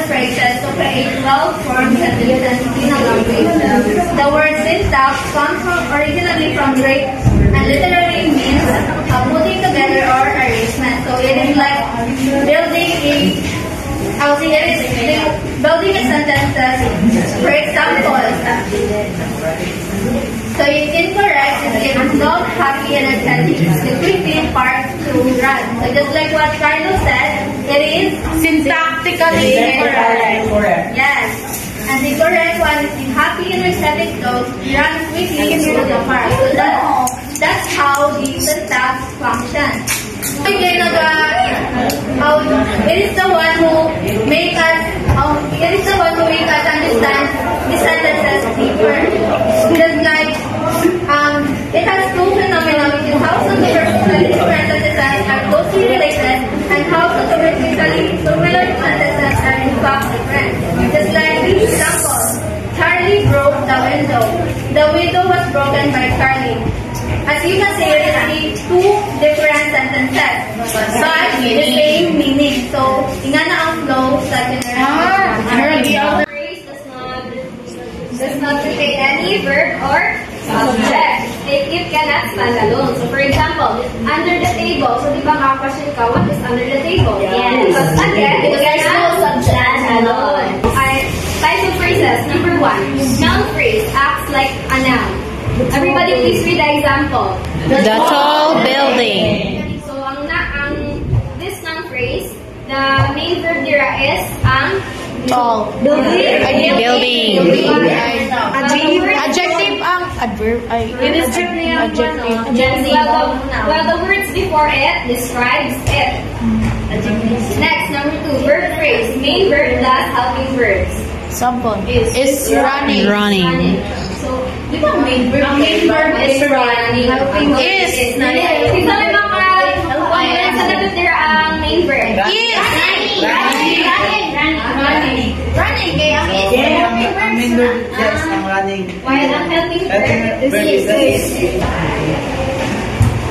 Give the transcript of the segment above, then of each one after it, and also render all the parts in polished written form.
phrases to create well-formed sentences in a language. The word syntax comes originally from Greek and literally means putting together or arrangement. So it is like building a sentences. For example, so it's incorrect if not happy, energetic, the quickly part to run. So just like what Carlos said, it is syntactically incorrect. Yes. And the correct one is the happy, energetic note runs quickly through the park. So that's how the syntax functions. It is the one who make us understand the sentences deeper. Just like it has two phenomena, which is how superficially different sentences are closely related and how superficially similar sentences are in fact different. Just like this example, Charlie broke the window. The window was broken by Charlie. As you can see, it is two different sentences, but the same meaning. So, ingana ang flow sa general. The phrase does not contain any verb or subject. It cannot stand alone. So, for example, under the table. So, di ba ka-question ka, what is under the table? Yes. Because again, it cannot subject alone. Types of phrases. Number 1, noun phrase acts like a noun. Everybody please read the example. The tall building. So, this noun phrase, the main verb there is Tall. building. Adjective ang adverb ay adjective. Well, the words before it describes it. Next, number 2, verb phrase, main verb plus helping verbs. Example is running. So, di ba main verb is running. Helping verb is running. Di ba may mga sa dapat there ang main verb? Yes. Running. Kaya ang main verb, yes, ang running. While ang helping verb is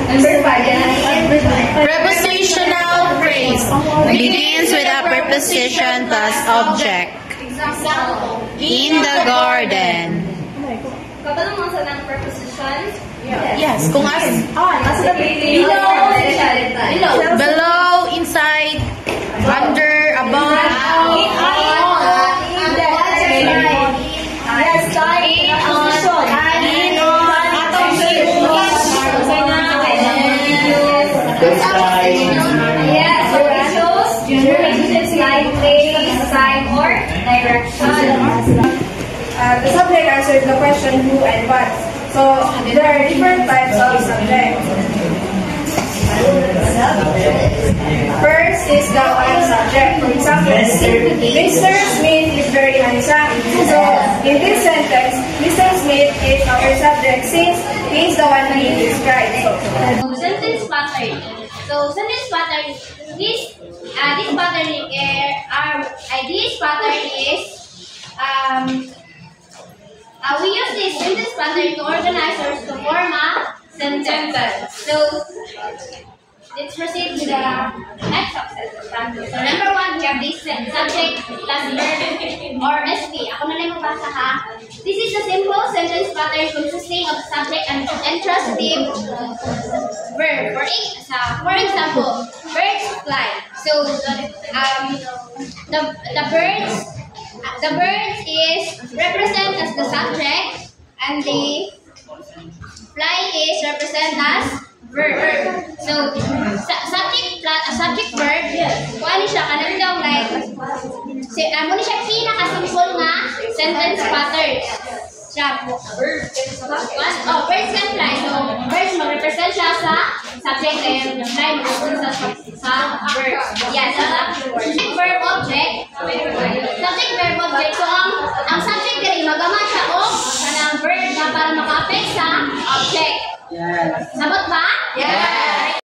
Number 5. Prepositional phrase begins with a preposition plus object. Example. In the garden. Kapalang mga sa ng prepositions? Yes. Kung nasa below, inside, under, above. The subject answers the question who and what. So there are different types of subject. First is the subject. For example, Mr. Smith is very handsome. So in this sentence, Mr. Smith is our subject since he is the one being described. Sentence pattern. So sentence pattern. This pattern is we use this sentence pattern to organize or to form a sentence. So let's proceed to the next sentence pattern. So number 1, we have this subject plus verb or SP. Ako na lang magbasa ha. This is a simple sentence pattern consisting of subject and intransitive verb. For example, birds fly. So the birds is represent as the subject and the fly is represent as verb. So subject verb, kung ano siya, kanang daw like ano siya pinaka-simple nga sentence pattern. Birds can fly. So birds mag-represent siya sa subject and fly mag-represent sa verb. Yes, subject verb object. Subject verb object. So ang subject diri magama siya og kanang verb na para maka-affect sa object. Yes. Sabot ba? Yes.